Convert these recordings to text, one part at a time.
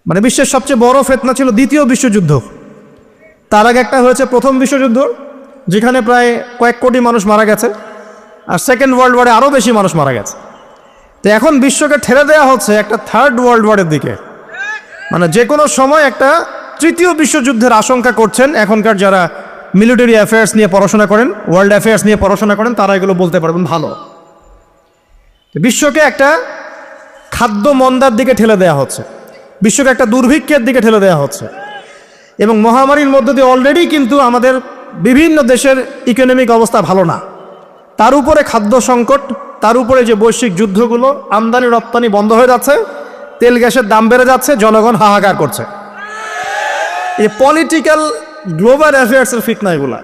মানে বিশ্বের সবচেয়ে বড় ফিতনা ছিল দ্বিতীয় বিশ্বযুদ্ধ। তার আগে একটা হয়েছে প্রথম বিশ্বযুদ্ধ, যেখানে প্রায় কয়েক কোটি মানুষ মারা গেছে, আর সেকেন্ড ওয়ার্ল্ড ওয়ারে আরও বেশি মানুষ মারা গেছে। তো এখন বিশ্বকে ঠেলে দেওয়া হচ্ছে একটা থার্ড ওয়ার্ল্ড ওয়ারের দিকে, মানে যে কোনো সময় একটা তৃতীয় বিশ্বযুদ্ধের আশঙ্কা করছেন এখনকার যারা মিলিটারি অ্যাফেয়ার্স নিয়ে পড়াশোনা করেন, ওয়ার্ল্ড অ্যাফেয়ার্স নিয়ে পড়াশোনা করেন, তারা এগুলো বলতে পারবেন ভালো। বিশ্বকে একটা খাদ্য মন্দার দিকে ঠেলে দেওয়া হচ্ছে, বিশ্বকে একটা দুর্ভিক্ষের দিকে ঠেলে দেওয়া হচ্ছে, এবং মহামারীর মধ্য দিয়ে অলরেডি কিন্তু আমাদের বিভিন্ন দেশের ইকোনমিক অবস্থা ভালো না, তার উপরে খাদ্য সংকট, তার উপরে যে বৈশ্বিক যুদ্ধগুলো, আমদানি রপ্তানি বন্ধ হয়ে যাচ্ছে, তেল গ্যাসের দাম বেড়ে যাচ্ছে, জনগণ হাহাকার করছে। এই পলিটিক্যাল গ্লোবাল অ্যাফেয়ার্সের ফিতনা এগুলা।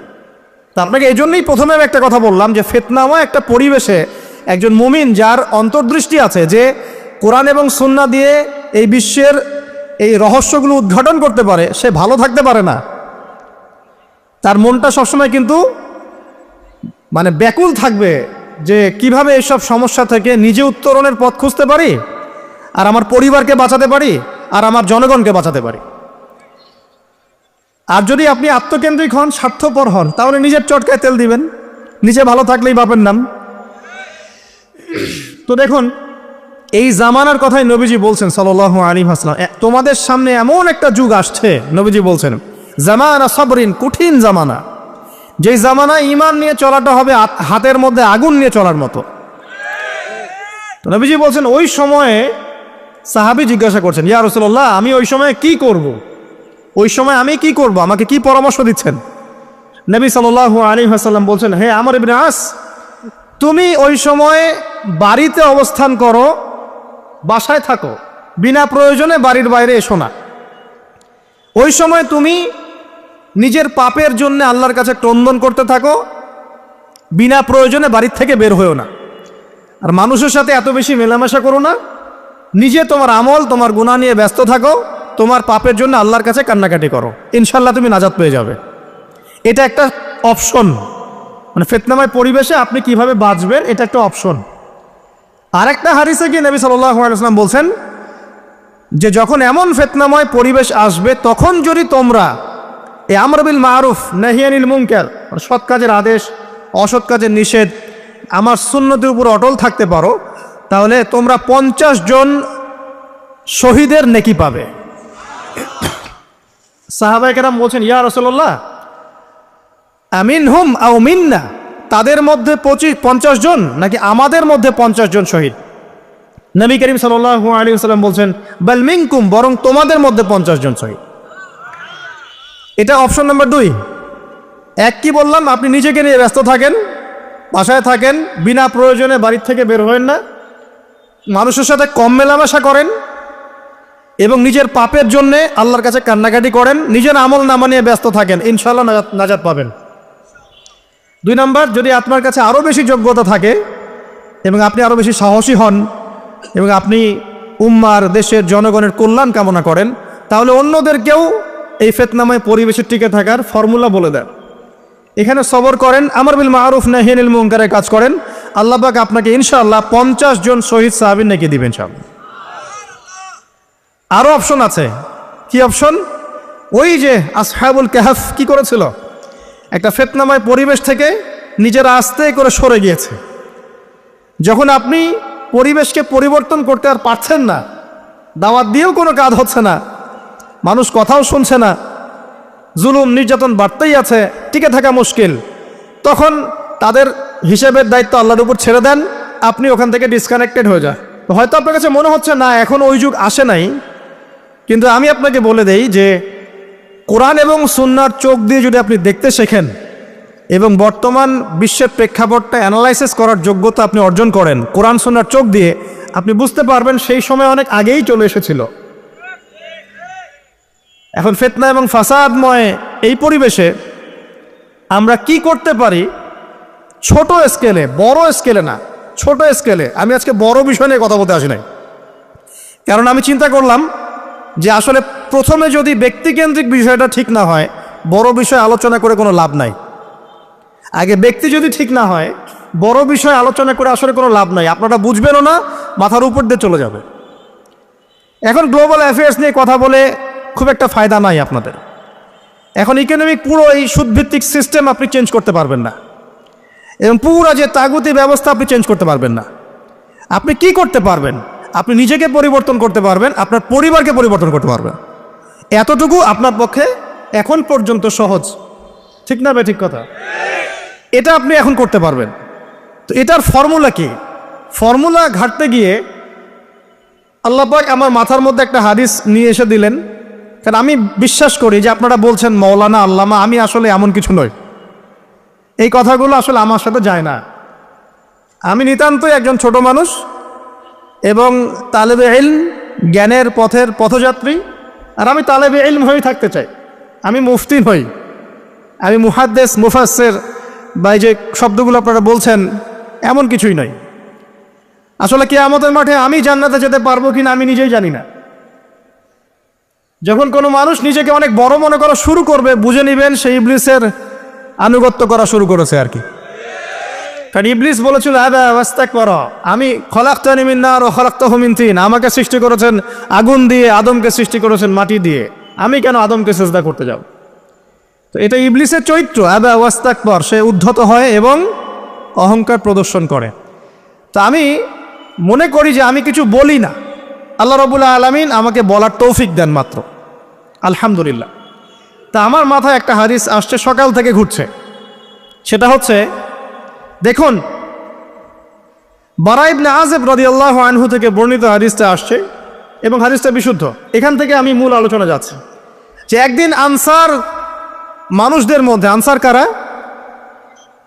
তা আপনাকে এই জন্যই প্রথমে আমি একটা কথা বললাম যে ফিতনাময় একটা পরিবেশে একজন মুমিন যার অন্তর্দৃষ্টি আছে, যে কোরআন এবং সুন্নাহ দিয়ে এই বিশ্বের এই রহস্যগুলো উদ্ঘাটন করতে পারে, সে ভালো থাকতে পারে না। তার মনটা সবসময় কিন্তু মানে ব্যাকুল থাকবে যে কিভাবে এইসব সমস্যা থেকে নিজে উত্তরণের পথ খুঁজতে পারি, আর আমার পরিবারকে বাঁচাতে পারি, আর আমার জনগণকে বাঁচাতে পারি। আর যদি আপনি আত্মকেন্দ্রিক হন, স্বার্থপর হন, তাহলে নিজের চটকায় তেল দিবেন, নিজে ভালো থাকলেই বাপের নাম। তো দেখুন, এই জামানার কথাই নবীজি বলছেন সাল্লাল্লাহু আলাইহি ওয়াসাল্লাম, তোমাদের সামনে এমন একটা যুগ আসছে, নবীজি বলছেন জামানা সাবরিন, কঠিন জামানা, যেই জামানায় ঈমান নিয়ে চলাটা হবে হাতের মধ্যে আগুন নিয়ে চলার মতো। তো নবীজি বলছেন ওই সময়ে সাহাবী জিজ্ঞাসা করছেন, ইয়া রাসূলুল্লাহ, আমি ওই সময় কি করব? ওই সময় আমি কি করব, আমাকে কি পরামর্শ দিচ্ছেন? নবী সাল্লাল্লাহু আলাইহি ওয়াসাল্লাম বলছেন, হে আমর ইবনে আস, তুমি ওই সময় বাড়িতে অবস্থান করো, বাসায় থাকো, বিনা প্রয়োজনে বাড়ির বাইরে এসো না। ওই সময় তুমি নিজের পাপের জন্য আল্লাহর কাছে ক্রন্দন করতে থাকো, বিনা প্রয়োজনে বাড়ির থেকে বের হয়েও না। আর মানুষের সাথে এত বেশি মেলামেশা করো না, নিজে তোমার আমল, তোমার গুনাহ নিয়ে ব্যস্ত থাকো, তোমার পাপের জন্য আল্লাহর কাছে কান্নাকাটি করো, ইনশাল্লাহ তুমি নাজাত পেয়ে যাবে। এটা একটা অপশন, মানে ফিতনাময় পরিবেশে আপনি কিভাবে বাঁচবেন, এটা একটা অপশন। আরেকটা হাদিসে গিয়ে নবী সাল্লাল্লাহু আলাইহি ওয়াসাল্লাম বলছেন যে যখন এমন ফিতনাময় পরিবেশ আসবে, তখন যদি তোমরা এই আমর বিল মারুফ নাহি আনিল মুনকার, সৎ কাজের আদেশ, অসৎ কাজের নিষেধ, আমার সুন্নতের উপর অটল থাকতে পারো, তাহলে তোমরা 50 জন শহীদের নেকি পাবে। সাহাবায়ে কেরাম বলছেন, ইয়া রাসূলুল্লাহ, আমিনহুম আও মিন্না, তাদের মধ্যে 50 জন নাকি আমাদের মধ্যে 50 জন শহীদ? নবী করিম সাল্লাল্লাহু আলাইহি ওয়াসাল্লাম বলছেন, বাল মিনকুম, বরং তোমাদের মধ্যে 50 জন শহীদ। এটা অপশন নাম্বার 2। এক কি বললাম, আপনি নিজেকে নিয়ে ব্যস্ত থাকেন, বাসায় থাকেন, বিনা প্রয়োজনে বাড়ির থেকে বের হবেন না, মানুষের সাথে কম মেলামেশা করেন, এবং নিজের পাপের জন্যে আল্লাহর কাছে কান্নাকাটি করেন, নিজের আমল নামা নিয়ে ব্যস্ত থাকেন, ইনশাআল্লাহ নাজাত পাবেন। 2 নাম্বার, যদি আপনার কাছে আরও বেশি যোগ্যতা থাকে এবং আপনি আরও বেশি সাহসী হন এবং আপনি উম্মার, দেশের জনগণের কল্যাণ কামনা করেন, তাহলে অন্যদেরকেও এই ফিতনাময় পরিবেশে টিকে থাকার ফর্মুলা বলে দেন। এখানে সবর করেন, আমর বিল মারুফ নাহি আনিল মুনকারের কাজ করেন, আল্লাহ পাক আপনাকে ইনশাআল্লাহ 50 জন শহীদ সাহাবীর নেকি দিবেন ইনশাআল্লাহ। আরও অপশন আছে। কি অপশন? ওই যে আসহাবুল কাহফ কি করেছিল, একটা ফিতনাময় পরিবেশ থেকে নিজেরা আস্তে করে সরে গিয়েছে। যখন আপনি পরিবেশকে পরিবর্তন করতে আর পারছেন না, দাওয়াত দিয়েও কোনো কাজ হচ্ছে না, মানুষ কথাও শুনছে না, জুলুম নির্যাতন বাড়তেই আছে, টিকে থাকা মুশকিল, তখন তাদের হিসেবের দায়িত্ব আল্লাহর উপর ছেড়ে দেন, আপনি ওখান থেকে ডিসকানেক্টেড হয়ে যান। হয়তো আপনার কাছে মনে হচ্ছে না এখন ওই যুগ আসে নাই, কিন্তু আমি আপনাকে বলে দেই যে কোরআন এবং সুন্নাহর চোখ দিয়ে যদি আপনি দেখতে শেখেন এবং বর্তমান বিশ্বের প্রেক্ষাপটটা অ্যানালাইসিস করার যোগ্যতা আপনি অর্জন করেন কোরআন সুন্নাহর চোখ দিয়ে, আপনি বুঝতে পারবেন সেই সময় অনেক আগেই চলে এসেছিল। এখন ফিতনা এবং ফাসাদময় এই পরিবেশে আমরা কি করতে পারি, ছোট স্কেলে, বড় স্কেলে না, ছোট স্কেলে। আমি আজকে বড় বিষয় নিয়ে কথা বলতে আসি নাই, কারণ আমি চিন্তা করলাম যে আসলে প্রথমে যদি ব্যক্তিকেন্দ্রিক বিষয়টা ঠিক না হয়, বড় বিষয় আলোচনা করে কোনো লাভ নাই। আগে ব্যক্তি যদি ঠিক না হয়, বড় বিষয় আলোচনা করে আসলে কোনো লাভ নাই, আপনারা বুঝবেনও না, মাথার উপর দিয়ে চলে যাবে। এখন গ্লোবাল অ্যাফেয়ার্স নিয়ে কথা বলে খুব একটা ফায়দা নাই আপনাদের। এখন ইকোনমিক পুরো এই সুদভিত্তিক সিস্টেম আপনি চেঞ্জ করতে পারবেন না, এবং পুরো যে তাগুতি ব্যবস্থা আপনি চেঞ্জ করতে পারবেন না। আপনি কি করতে পারবেন? আপনি নিজেকে পরিবর্তন করতে পারবেন, আপনার পরিবারকে পরিবর্তন করতে পারবেন। এতটুকু আপনার পক্ষে এখন পর্যন্ত সহজ, ঠিক না ভাই? ঠিক কথা। এটা আপনি এখন করতে পারবেন। তো এটার ফর্মুলা কি? ফর্মুলা ঘাটতে গিয়ে আল্লাহ পাক আমার মাথার মধ্যে একটা হাদিস নিয়ে এসে দিলেন। কারণ আমি বিশ্বাস করি যে আপনারা বলছেন মৌলানা, আল্লামা, আমি আসলে এমন কিছু নই। এই কথাগুলো আসলে আমার সাথে যায় না। আমি নিতান্তই একজন ছোট মানুষ এবং তালেবে ইলম, জ্ঞানের পথের পথযাত্রী। আর আমি তালেবে ইলম হয়ে থাকতে চাই। আমি মুফতি নই, আমি মুহাদ্দিস, মুফাসসির বা এই যে শব্দগুলো আপনারা বলছেন, এমন কিছুই নয়। আসলে কিয়ামতের মাঠে আমি জান্নাতে যেতে পারবো কিনা আমি নিজেই জানি না। যখন কোনো মানুষ নিজেকে অনেক বড় মনে করা শুরু করবে, বুঝে নেবেন সেই ইবলিসের আনুগত্য করা শুরু করেছে আর কি। কারণ ইবলিস বলেছিল, আবা ওয়াস্তাকবার, আমি খলাকতানি মিন নার ওয়া খলাকতাহু মিন তিন, আমাকে সৃষ্টি করেছেন আগুন দিয়ে, আদমকে সৃষ্টি করেছেন মাটি দিয়ে, আমি কেন আদমকে সিজদা করতে যাব? তো এটা ইবলিসের চরিত্র, আবা ওয়াস্তাকবার। সে উদ্ধত হয় এবং অহংকার প্রদর্শন করে। তো আমি মনে করি যে আমি কিছু বলি না, আল্লাহ রাব্বুল আলামিন আমাকে বলার তৌফিক দেন মাত্র, আলহামদুলিল্লাহ। তা আমার মাথায় একটা হাদিস আসছে, সকাল থেকে ঘুরছে। সেটা হচ্ছে, দেখুন, বারা ইবনে আযিব রাদিয়াল্লাহু আনহু থেকে বর্ণিত হাদিসটা আসছে এবং হাদিসটা বিশুদ্ধ। এখান থেকে আমি মূল আলোচনা যাচ্ছি যে একদিন আনসার মানুষদের মধ্যে, আনসার কারা?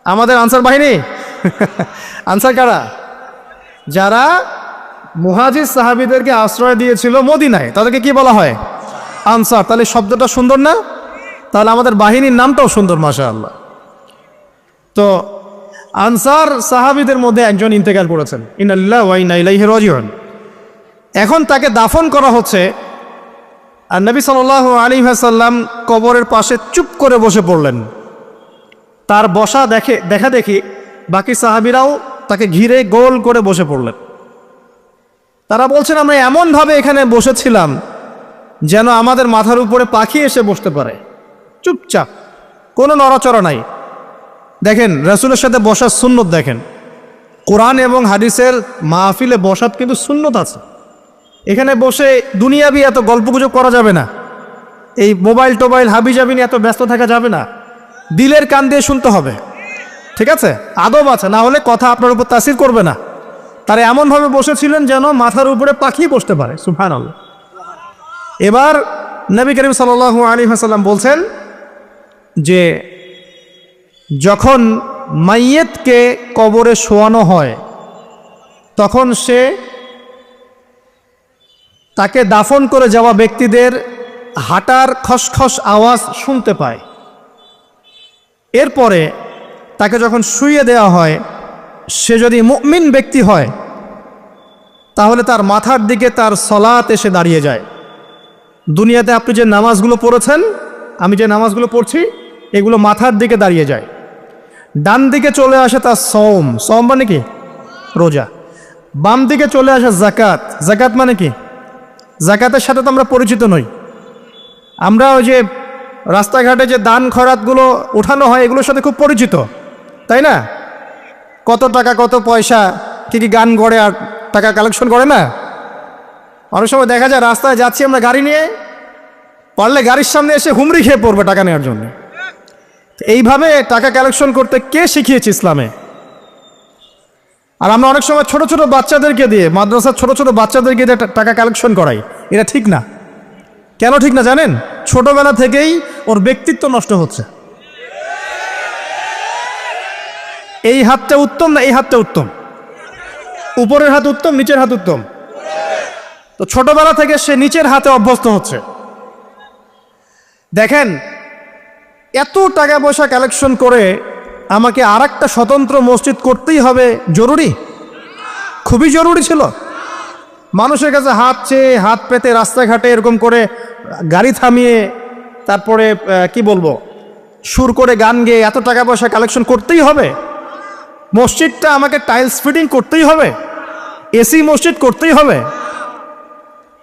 আমাদের আনসার বাহিনী। আনসার কারা? যারা মুহাজির সাহাবীদেরকে আশ্রয় দিয়েছিল মদিনায়, তাদেরকে কি বলা হয়? আনসার। তাহলে শব্দটা সুন্দর না? তাহলে আমাদের বাহিনীর নামটাও সুন্দর, মাশাআল্লাহ। তো আনসার সাহাবীদের মধ্যে একজন ইন্তেকাল করেছেন, ইন্না লিল্লাহি ওয়া ইন্না ইলাইহি রাজিউন। এখন তাকে দাফন করা হচ্ছে, আর নবী সাল্লাল্লাহু আলাইহি ওয়াসাল্লাম কবরের পাশে চুপ করে বসে পড়লেন। তার বসা দেখা দেখি বাকি সাহাবীরাও তাকে ঘিরে গোল করে বসে পড়লেন। তারা বলছেন, আমরা এমনভাবে এখানে বসেছিলাম যেন আমাদের মাথার উপরে পাখি এসে বসতে পারে, চুপচাপ, কোনো নড়াচড়া নাই। দেখেন, রাসূলের সাথে বসার সুন্নত দেখেন। কোরআন এবং হাদিসের মাহফিলে বসার কিন্তু সুন্নত আছে। এখানে বসে দুনিয়াবি এত গল্পগুজব করা যাবে না, এই মোবাইল টোবাইল হাবিজাবি নিয়ে এত ব্যস্ত থাকা যাবে না, দিলের কান দিয়ে শুনতে হবে, ঠিক আছে? আদব আছে, না হলে কথা আপনার উপর তাসির করবে না। তারা এমনভাবে বসেছিলেন যেন মাথার উপরে পাখি বসতে পারে, সুবহানাল্লাহ। এবার নবী করিম সাল্লাল্লাহু আলাইহি ওয়াসাল্লাম বলছেন যে যখন মাইয়েতকে কবরে শোয়ানো হয় তখন সে তাকে দাফন করে যাওয়া ব্যক্তিদের হাঁটার খসখস আওয়াজ শুনতে পায়। এরপরে তাকে যখন শুইয়ে দেওয়া হয়, সে যদি মুমিন ব্যক্তি হয় তাহলে তার মাথার দিকে তার সলাত এসে দাঁড়িয়ে যায়। দুনিয়াতে আপনি যে নামাজগুলো পড়েছেন, আমি যে নামাজগুলো পড়ছি, এগুলো মাথার দিকে দাঁড়িয়ে যায়। ডান দিকে চলে আসে তার সওম, সওম মানে কি? রোজা। বাম দিকে চলে আসে যাকাত, যাকাত মানে কি? যাকাতের সাথে তো আমরা পরিচিত নই। আমরা ওই যে রাস্তাঘাটে যে দান খয়রাতগুলো উঠানো হয়, এগুলোর সাথে খুব পরিচিত, তাই না? কত টাকা, কত পয়সা, কি কি গান গড়ে আর টাকা কালেকশন করে না? অনেক সময় দেখা যায় রাস্তায় যাচ্ছি আমরা গাড়ি নিয়ে, পারলে গাড়ির সামনে এসে হুমড়ি খেয়ে পড়বে টাকা নেওয়ার জন্য। এইভাবে টাকা কালেকশন করতে কে শিখিয়েছে ইসলামে? আর আমরা অনেক সময় ছোট ছোট বাচ্চাদেরকে দিয়ে, মাদ্রাসার ছোট ছোট বাচ্চাদেরকে দিয়ে টাকা কালেকশন করাই। এটা ঠিক না। কেন ঠিক না জানেন? ছোটবেলা থেকেই ওর ব্যক্তিত্ব নষ্ট হচ্ছে। এই হাতটা উত্তম না এই হাতটা উত্তম? উপরের হাত উত্তম, নিচের হাত উত্তম? তো ছোটবেলা থেকে সে নিচের হাতে অভ্যস্ত হচ্ছে। দেখেন, এত টাকা পয়সা কালেকশন করে আমাকে আরেকটা স্বতন্ত্র মসজিদ করতেই হবে জরুরি? খুবই জরুরি ছিল। মানুষের কাছে হাত চেয়ে, হাত পেতে, রাস্তাঘাটে এরকম করে গাড়ি থামিয়ে, তারপরে কি বলবো, সুর করে গান গেয়ে এত টাকা পয়সা কালেকশন করতেই হবে? মসজিদটা আমাকে টাইলস ফিটিং করতেই হবে? এসি মসজিদ করতেই হবে?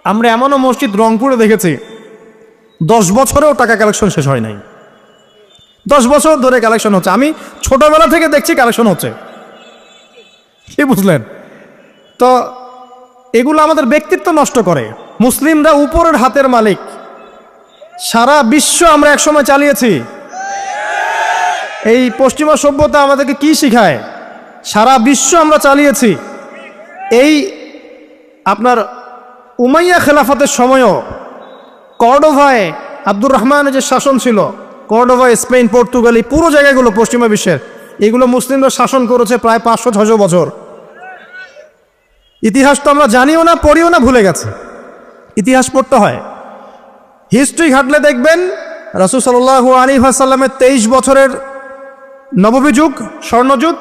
আমরা এমনও মসজিদ রংপুরে দেখেছি 10 বছরেও টাকা কালেকশন শেষ হয় নাই। 10 বছর ধরে কালেকশন হচ্ছে, আমি ছোটবেলা থেকে দেখছি কালেকশন হচ্ছে। কি বুঝলেন? তো এগুলো আমাদের ব্যক্তিত্ব নষ্ট করে। মুসলিমরা উপরের হাতের মালিক। সারা বিশ্ব আমরা একসময় চালিয়েছি। এই পশ্চিমা সভ্যতা আমাদেরকে কি শিখায়? সারা বিশ্ব আমরা চালিয়েছি। এই আপনার উমাইয়া খেলাফতের সময়ও কর্ডোভায় আব্দুর রহমানের যে শাসন ছিল, কর্ডোভায়, স্পেন, পর্তুগাল, এই পুরো জায়গাগুলো পশ্চিমা বিশ্বের, এগুলো মুসলিমরা শাসন করেছে প্রায় 500-600 বছর। ইতিহাস তো আমরা জানিও না, পড়িও না, ভুলে গেছে। ইতিহাস পড়তে হয়। হিস্ট্রি ঘাটলে দেখবেন রাসূল সাল্লাল্লাহু আলাইহি ওয়াসাল্লামের 23 বছরের নববী যুগ, স্বর্ণযুগ,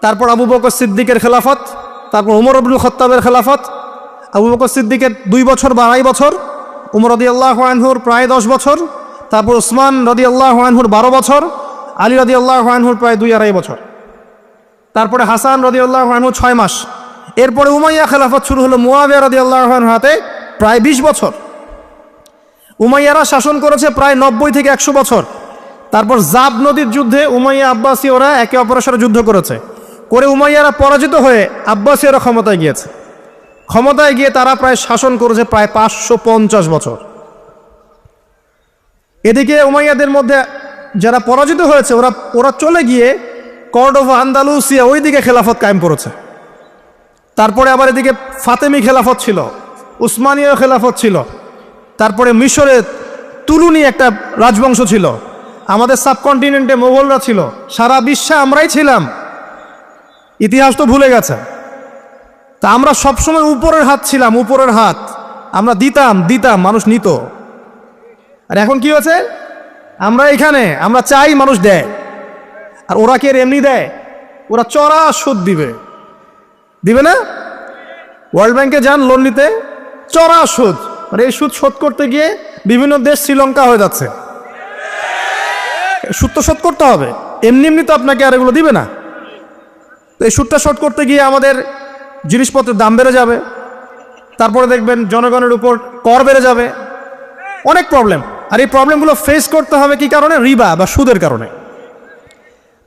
তারপর আবু বকর সিদ্দিকের খেলাফত, তারপর উমর ইবনুল খাত্তাবের খেলাফত। আবু বকর সিদ্দিকের 2 বছর বা 2.5 বছর, উমর রাদিয়াল্লাহু আনহুর প্রায় 10 বছর, তারপর উসমান রাদিয়াল্লাহু আনহুর 12 বছর, আলী রাদিয়াল্লাহু আনহুর প্রায় 2-2.5 বছর, তারপরে হাসান রাদিয়াল্লাহু আনহু 6 মাস। এরপরে উমাইয়া খেলাফত শুরু হলো মুয়াবিয়া রাদিয়াল্লাহু আনহুর হাতে, প্রায় 20 বছর। উমাইয়ারা শাসন করেছে প্রায় 90 থেকে 100 বছর। তারপর জাব নদীর যুদ্ধে উমাইয়া আব্বাসী ওরা একে অপরের সাথে যুদ্ধ করেছে, করে উমাইয়ারা পরাজিত হয়ে আব্বাসীরা ক্ষমতায় গিয়েছে। ক্ষমতায় গিয়ে তারা প্রায় শাসন করেছে প্রায় 550 বছর। এদিকে উমাইয়াদের মধ্যে যারা পরাজিত হয়েছে ওরা চলে গিয়ে কর্ডোভা, আন্দালুসিয়া, ওইদিকে খেলাফত কায়েম করেছে। তারপরে আবার এদিকে ফাতেমি খেলাফত ছিল, উসমানীয় খেলাফত ছিল, তারপরে মিশরে তুলুনি একটা রাজবংশ ছিল, আমাদের সাবকন্টিনেন্টে মোগলরা ছিল, সারা বিশ্বে আমরাই ছিলাম। ইতিহাস তো ভুলে গেছে। তা আমরা সবসময় উপরের হাত ছিলাম, উপরের হাত। আমরা দিতাম, মানুষ নিত। আর এখন কি হয়েছে? আমরা এখানে আমরা চাই, মানুষ দেয়। আর ওরা কি এমনি দেয়? ওরা চড়া সুদ দিবে না? ওয়ার্ল্ড ব্যাংকে যান লোন নিতে, চড়া সুদ। মানে এই সুদ শোধ করতে গিয়ে বিভিন্ন দেশ শ্রীলঙ্কা হয়ে যাচ্ছে। সুদ তো শোধ করতে হবে, এমনি তো আপনাকে আর এগুলো দিবে না। তো এই সুদটা শোধ করতে গিয়ে আমাদের জিনিসপত্রের দাম বেড়ে যাবে, তারপরে দেখবেন জনগণের উপর কর বেড়ে যাবে, অনেক প্রবলেম। আর এই প্রবলেমগুলো ফেস করতে হবে কি কারণে? রিবা বা সুদের কারণে।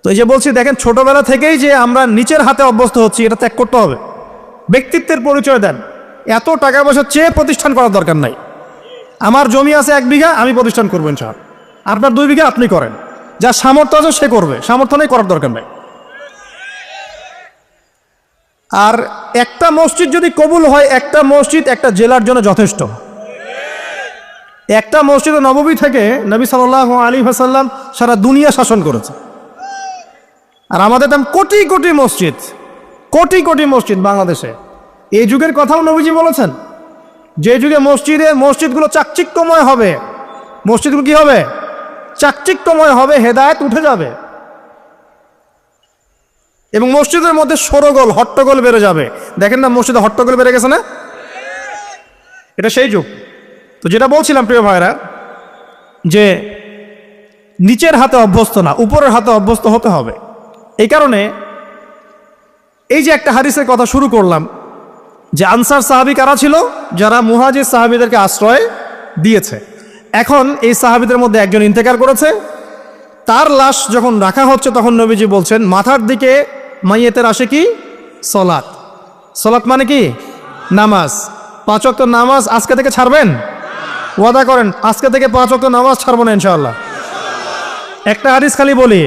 তো এই যে বলছি, দেখেন ছোটবেলা থেকেই যে আমরা নিচের হাতে অভ্যস্ত হচ্ছি, এটা ত্যাগ করতে হবে। ব্যক্তিত্বের পরিচয় দেন। এত টাকা পয়সা চেয়ে প্রতিষ্ঠান করার দরকার নাই। আমার জমি আছে 1 বিঘা, আমি প্রতিষ্ঠান করবো ইনশাআল্লাহ। আপনার 2 বিঘা আপনি করেন, যার সামর্থ্য আছে সে করবে, সামর্থ্য নেই করার দরকার নাই। আর একটা মসজিদ যদি কবুল হয়, একটা মসজিদ একটা জেলার জন্য যথেষ্ট। একটা মসজিদ নববী থেকে নবী সাল্লাল্লাহু আলাইহি ওয়াসাল্লাম সারা দুনিয়া শাসন করেছে। আর আমাদের দাম কোটি কোটি মসজিদ বাংলাদেশে। এই যুগের কথাও নবীজি বলেছেন, যে যুগে মসজিদগুলো চাকচিক্যময় হবে, মসজিদগুলো কি হবে? চাকচিক্যময় হবে, হেদায়েত উঠে যাবে, এবং মসজিদের মধ্যে শোরগোল, হট্টগোল বেড়ে যাবে। দেখেন না মসজিদে হট্টগোল বেড়ে গেছে না? এটা সেই যুগ। তো যেটা বলছিলাম প্রিয় ভাইরা, যে নিচের হাতে অভ্যস্ত না, উপরের হাতে অভ্যস্ত হতে হবে। এই কারণে এই যে একটা হাদিসের কথা শুরু করলাম, যে আনসার সাহাবী কারা ছিল? যারা মুহাজির সাহাবীদেরকে আশ্রয় দিয়েছে। এখন এই সাহাবীদের মধ্যে একজন ইন্তেকার করেছে, তার লাশ যখন রাখা হচ্ছে তখন নবীজি বলছেন, মাথার দিকে মাইয়েতের আসে কি? সলাত। সলাত মানে কি? নামাজ। 5 ওয়াক্ত নামাজ আজকে থেকে ছাড়বেন? ওয়াদা করেন আজকে থেকে 5 ওয়াক্ত নামাজ ছাড়বো না ইনশাআল্লাহ। একটা হাদিস খালি বলি,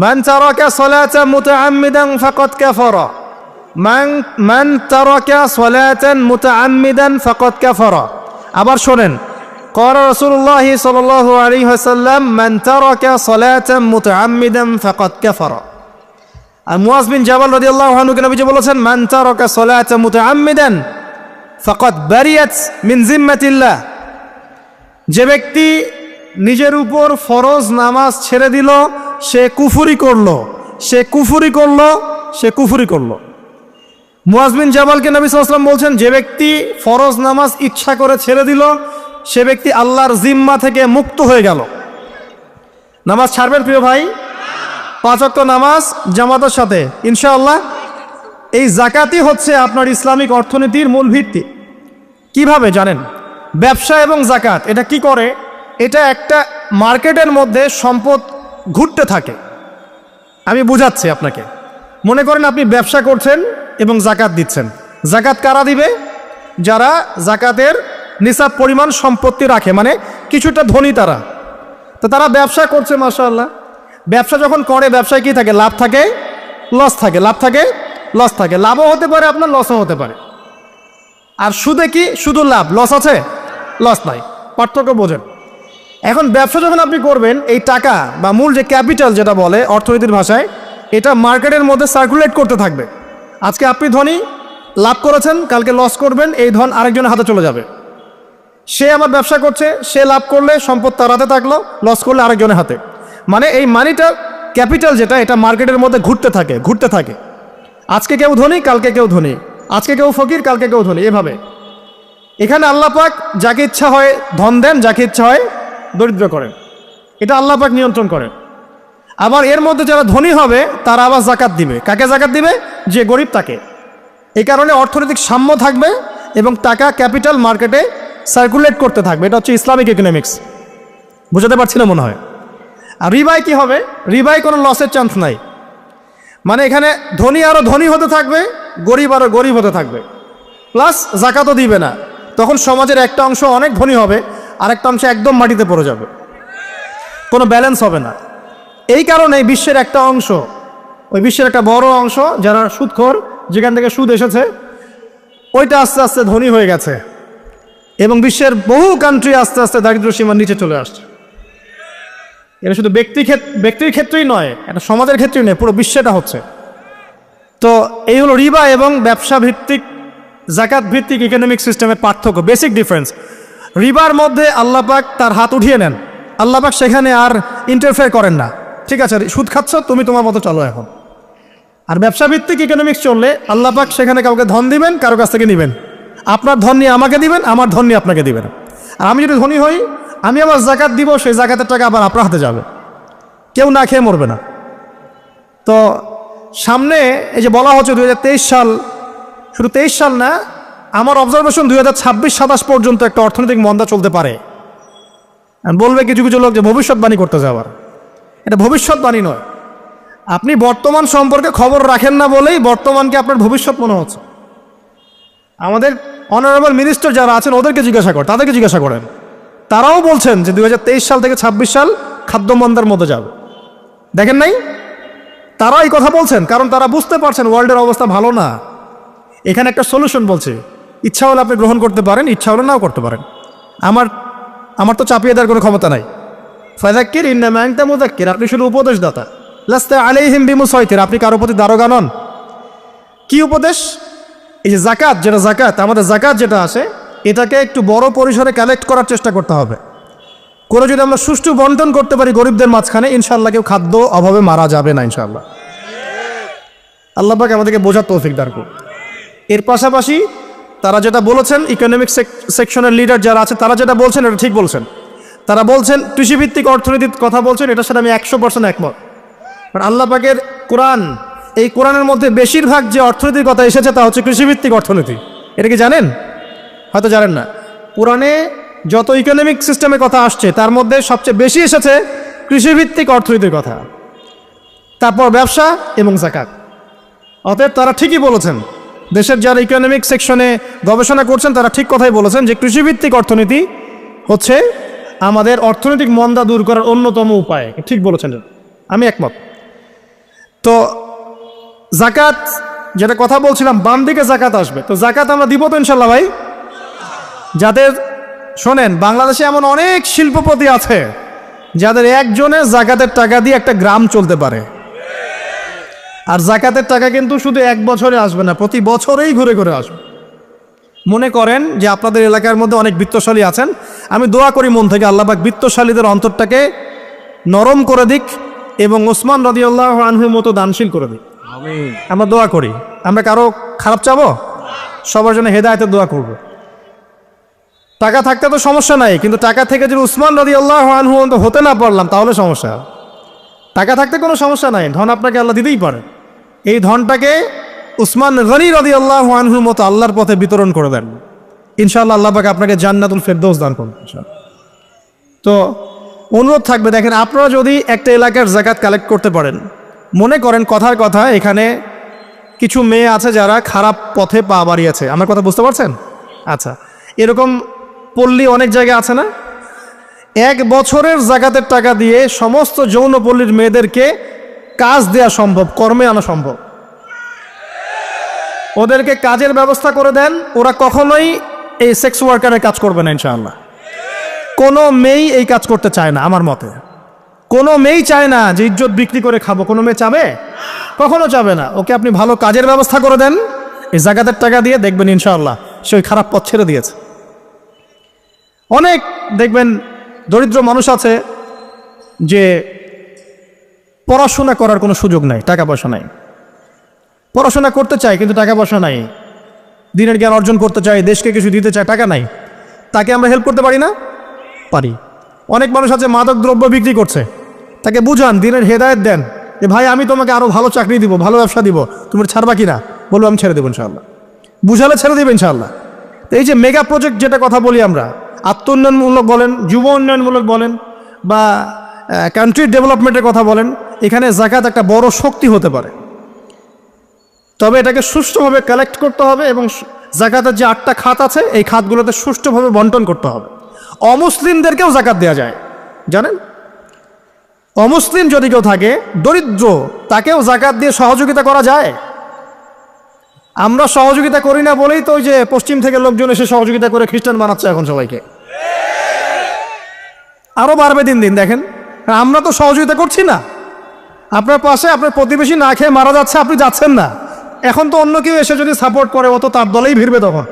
মান তারাকা সালাতান মুতাআম্মিদান ফাকাদ কাফারা, মান তারাকা সালাতান মুতাআম্মিদান ফাকাদ কাফারা। আবার শোনেন, قال رسول الله صلى الله عليه وسلم من ترك صلاة متعمدا فقد كفر। আর মুয়াজ বিন জাবাল রাদিয়াল্লাহু আনহু কে নবীজি বলেছেন, মান তারাকা সালাতা মুতাআম্মিদান ফাকাদ বারিয়াত মিন জিম্মাতিল্লাহ। যে ব্যক্তি নিজের উপর ফরজ নামাজ ছেড়ে দিল, সে কুফরি করলো। মুয়াজ বিন জাবালকে নবী সাল্লাল্লাহু আলাইহি ওয়াসাল্লাম বলছেন, যে ব্যক্তি ফরজ নামাজ ইচ্ছা করে ছেড়ে দিল, সে ব্যক্তি আল্লাহর জিম্মা থেকে মুক্ত হয়ে গেল। নামাজ ছাড়বেন প্রিয় ভাই? 5 ওয়াক্ত নামাজ জামাতের সাথে ইনশাআল্লাহ। এই যাকাতই হচ্ছে আপনার ইসলামিক অর্থনীতির মূল ভিত্তি। কিভাবে জানেন? ব্যবসা এবং জাকাত এটা কি করে? এটা একটা মার্কেটের মধ্যে সম্পদ ঘুরতে থাকে। আমি বুঝাচ্ছি আপনাকে। মনে করেন আপনি ব্যবসা করছেন এবং জাকাত দিচ্ছেন। জাকাত কারা দিবে? যারা জাকাতের নিসাব পরিমাণ সম্পত্তি রাখে, মানে কিছুটা ধনী তারা। তো তারা ব্যবসা করছে, মাশাআল্লাহ। ব্যবসা যখন করে, ব্যবসায় কি থাকে? লাভ থাকে, লস থাকে, লাভ থাকে, লস থাকে। লাভও হতে পারে আপনার, লসও হতে পারে। আর সুদে কি? শুধু লাভ, লস আছে? লস নাই। পার্থক্য বোঝেন। এখন ব্যবসা যখন আপনি করবেন, এই টাকা বা মূল যে ক্যাপিটাল যেটা বলে অর্থনীতির ভাষায়, এটা মার্কেটের মধ্যে সার্কুলেট করতে থাকবে। আজকে আপনি ধনী, লাভ করেছেন, কালকে লস করবেন, এই ধন আরেকজনের হাতে চলে যাবে। সে আবার ব্যবসা করছে, সে লাভ করলে সম্পদ তার হাতে থাকলো, লস করলে আরেকজনের হাতে। মানে এই মানিটা, ক্যাপিটাল যেটা, এটা মার্কেটের মধ্যে ঘুরতে থাকে, ঘুরতে থাকে। আজকে কেউ ধনী, কালকে কেউ ধনী, আজকে কেউ ফকির, কালকে কেউ ধনী, এভাবে। এখানে আল্লাহ পাক যাকে ইচ্ছা হয় ধন দেন, যাকে ইচ্ছা হয় দরিদ্র করেন। এটা আল্লাহ পাক নিয়ন্ত্রণ করেন। আবার এর মধ্যে যারা ধনী হবে তারা আবার জাকাত দিবে। কাকে জাকাত দিবে? যে গরিব তাকে। এই কারণে অর্থনৈতিক সাম্য থাকবে এবং টাকা, ক্যাপিটাল মার্কেটে সার্কুলেট করতে থাকবে। এটা হচ্ছে ইসলামিক ইকোনমিক্স। বুঝাতে পারছি না মনে হয়? আর রিবায় কি হবে? রিবায় কোনো লসের চান্স নাই। মানে এখানে ধনী আরও ধনী হতে থাকবে, গরিব আরও গরিব হতে থাকবে, প্লাস জাকাতও দিবে না। তখন সমাজের একটা অংশ অনেক ধনী হবে, আরেকটা অংশ একদম মাটিতে পড়ে যাবে, কোনো ব্যালেন্স হবে না। এই কারণে বিশ্বের একটা অংশ, ওই বিশ্বের একটা বড় অংশ যারা সুদখোর, যেখান থেকে সুদ এসেছে, ওইটা আস্তে আস্তে ধনী হয়ে গেছে এবং বিশ্বের বহু কান্ট্রি আস্তে আস্তে দারিদ্র সীমার নিচে চলে আসছে। এটা শুধু ব্যক্তির ক্ষেত্রেই নয়, এটা সমাজের ক্ষেত্রেই নয়, পুরো বিশ্বেটা হচ্ছে। তো এই হলো রিবা এবং ব্যবসা ভিত্তিক, জাকাত ভিত্তিক ইকোনমিক সিস্টেমের পার্থক্য, বেসিক ডিফারেন্স। রিবার মধ্যে আল্লাহ পাক তার হাত উঠিয়ে নেন, আল্লাহ পাক সেখানে আর ইন্টারফেয়ার করেন না। ঠিক আছে, সুদ খাচ্ছ, তুমি তোমার মতো চলো এখন। আর ব্যবসা ভিত্তিক ইকোনমিক্স চললে আল্লাহ পাক সেখানে কাউকে ধন দিবেন, কারো কাছ থেকে নেবেন। আপনার ধন নিয়ে আমাকে দিবেন, আমার ধন নিয়ে আপনাকে দিবেন। আর আমি যদি ধনী হই, আমি আমার জাকাত দিব, সেই জাকাতের টাকা আবার আপনার হাতে যাবে, কেউ না খেয়ে মরবে না। তো সামনে এই যে বলা হচ্ছে 2023 সাল, শুধু 23 সাল না, আমার অবজারভেশন 2026-27 পর্যন্ত একটা অর্থনৈতিক মন্দা চলতে পারে। বলবে কিছু কিছু লোক যে ভবিষ্যৎবাণী করতে যাওয়ার, এটা ভবিষ্যৎবাণী নয়। আপনি বর্তমান সম্পর্কে খবর রাখেন না বলেই বর্তমানকে আপনার ভবিষ্যৎ মনে হচ্ছে। আমাদের অনারেবল মিনিস্টার যারা আছেন ওদেরকে জিজ্ঞাসা করেন, তাদেরকে জিজ্ঞাসা করেন, তারাও বলছেন যে 2023 সাল থেকে 26 সাল খাদ্যমন্দার মধ্যে যাবে। দেখেন নাই? তারা এই কথা বলছেন কারণ তারা বুঝতে পারছেন ওয়ার্ল্ডের অবস্থা ভালো না। এখানে একটা সলিউশন বলছে, ইচ্ছা হলে আপনি গ্রহণ করতে পারেন, ইচ্ছা হলে নাও করতে পারেন। আমার তো চাপিয়ে দেওয়ার কোনো ক্ষমতা নাই। ফাযাক্কির ইন্নামা আনতা মুযাক্কির, আপনি শুধু উপদেশদাতা। লাস্তা আলাইহিম বিমুসাইতির, আপনি কারো প্রতি দারোগা নন। কি উপদেশ? এই যে জাকাত, যেটা জাকাত, আমাদের জাকাত যেটা আছে, এটাকে একটু বড় পরিসরে কালেক্ট করার চেষ্টা করতে হবে। করে যদি আমরা সুষ্ঠু বন্টন করতে পারি গরিবদের মাঝখানে, ইনশাআল্লাহ কেউ খাদ্য অভাবে মারা যাবে না ইনশাআল্লাহ। আল্লাহ পাক আমাদেরকে বোঝার তৌফিক দান করুন। এর পাশাপাশি তারা যেটা বলেছেন, ইকোনমিক সেকশনের লিডার যারা আছে তারা যেটা বলছেন এটা ঠিক বলছেন। তারা বলছেন কৃষিভিত্তিক অর্থনীতির কথা বলছেন, এটার সাথে আমি 100% একমত। কারণ আল্লাহ পাকের কোরআন, এই কোরআনের মধ্যে বেশিরভাগ যে অর্থনীতির কথা এসেছে তা হচ্ছে কৃষিভিত্তিক অর্থনীতি। এটা কি জানেন? হয়তো জানেন না। কোরআনে যত ইকোনমিক সিস্টেমের কথা আসছে তার মধ্যে সবচেয়ে বেশি এসেছে কৃষিভিত্তিক অর্থনীতির কথা, তারপর ব্যবসা এবং জাকাত। অতএব তারা ঠিকই বলেছেন, দেশের যারা ইকোনমিক সেকশনে গবেষণা করছেন তারা ঠিক কথাই বলেছেন যে কৃষিভিত্তিক অর্থনীতি হচ্ছে আমাদের অর্থনৈতিক মন্দা দূর করার অন্যতম উপায়। ঠিক বলেছেন, আমি একমত। তো জাকাত যেটা কথা বলছিলাম, বাম দিকে জাকাত আসবে। তো জাকাত আমরা দিব তো ইনশাল্লাহ ভাই। যাদের, শোনেন, বাংলাদেশে এমন অনেক শিল্পপতি আছে যাদের একজনে জাকাতের টাকা দিয়ে একটা গ্রাম চলতে পারে। আর জাকাতের টাকা কিন্তু শুধু এক বছরে আসবে না, প্রতি বছরেই ঘুরে ঘুরে আসবে। মনে করেন যে আপনাদের এলাকার মধ্যে অনেক বিত্তশালী আছেন, আমি দোয়া করি মন থেকে আল্লাহ পাক বিত্তশালীদের অন্তরটাকে নরম করে দিক এবং ওসমান রাদিয়াল্লাহু আনহুর মতো দানশীল করে দিক। আমিন। আমরা দোয়া করি, আমরা কারো খারাপ চাবো, সবার জন্য হেদায়েতের দোয়া করব। টাকা থাকতে তো সমস্যা নাই, কিন্তু টাকা থেকে যদি উসমান রাদিয়াল্লাহু আনহু হতে না পারলাম তাহলে সমস্যা। টাকা থাকতে কোনো সমস্যা নাই, ধন আপনাকে আল্লাহ দিতেই পারে। এই ধনটাকে উসমান গনি রাদিয়াল্লাহু আনহুর মতো আল্লাহর পথে বিতরণ করে দেন, ইনশাআল্লাহ আল্লাহ পাক আপনাকে জান্নাতুল ফেরদৌস দান করুন ইনশাআল্লাহ। তো অনুরোধ থাকবে, দেখেন আপনারা যদি একটা এলাকার যাকাত কালেক্ট করতে পারেন, মনে করেন কথার কথা এখানে কিছু মেয়ে আছে যারা খারাপ পথে পা বাড়িয়েছে, আমার কথা বুঝতে পারছেন? আচ্ছা, এরকম পল্লী অনেক জায়গায় আছে না? 1 বছরের যাকাতের টাকা দিয়ে সমস্ত যৌনপল্লীর মেয়েদেরকে কাজ দেওয়া সম্ভব, কর্মে আনা সম্ভব। ওদেরকে কাজের ব্যবস্থা করে দেন, ওরা কখনোই এই সেক্স ওয়ার্কারের কাজ করবে না ইনশাআল্লাহ। কোনো মেয়েই এই কাজ করতে চায় না আমার মতে। কোনো মেয়েই চায় না যে ইজ্জত বিক্রি করে খাবো, কোনো মেয়ে চাবে? কখনো চাবে না। ওকে আপনি ভালো কাজের ব্যবস্থা করে দেন এই যাকাতের টাকা দিয়ে, দেখবেন ইনশাআল্লাহ সে ওই খারাপ পথ ছেড়ে দিয়েছে। অনেক দেখবেন দরিদ্র মানুষ আছে যে পড়াশোনা করার কোনো সুযোগ নাই, টাকা পয়সা নাই, পড়াশোনা করতে চায় কিন্তু টাকা পয়সা নাই, দিনের জ্ঞান অর্জন করতে চায়, দেশকে কিছু দিতে চায়, টাকা নাই। তাকে আমরা হেল্প করতে পারি না? পারি। অনেক মানুষ আছে মাদক দ্রব্য বিক্রি করছে, তাকে বুঝান, দিনের হেদায়েত দেন যে ভাই আমি তোমাকে আরও ভালো চাকরি দিব, ভালো ব্যবসা দিব, তুমি ছাড়বা কি না? বলবো আমি ছেড়ে দেবো ইনশাআল্লাহ। বুঝালে ছেড়ে দেবে ইনশাআল্লাহ। এই যে মেগা প্রজেক্ট যেটা কথা বলি আমরা, আত্ম উন্নয়নমূলক বলেন, যুব উন্নয়নমূলক বলেন, বা কান্ট্রি ডেভেলপমেন্টের কথা বলেন, এখানে যাকাত একটা বড় শক্তি হতে পারে। তবে এটাকে সুষ্ঠুভাবে কালেক্ট করতে হবে এবং যাকাতের যে 8টা খাত আছে এই খাতগুলোতে সুষ্ঠুভাবে বন্টন করতে হবে। অমুসলিমদেরকেও যাকাত দেওয়া যায়, জানেন? অমুসলিম যদি কেউ থাকে, দরিদ্র, তাকেও যাকাত দিয়ে সহযোগিতা করা যায়। আমরা সহযোগিতা করি না বলেই তো ওই যে পশ্চিম থেকে লোকজন এসে সহযোগিতা করে খ্রিস্টান বানাচ্ছে এখন সবাইকে। আরও বাড়বে দিন দিন, দেখেন। আমরা তো সহযোগিতা করছি না। আপনার পাশে আপনার প্রতিবেশী না খেয়ে মারা যাচ্ছে, আপনি যাচ্ছেন না। এখন তো অন্য কেউ এসে যদি সাপোর্ট করে, ও তো তার দলেই ভিড়বে তখন,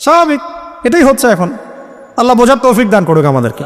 স্বাভাবিক। এটাই হচ্ছে এখন। আল্লাহ বোঝার তৌফিক দান করুক আমাদেরকে।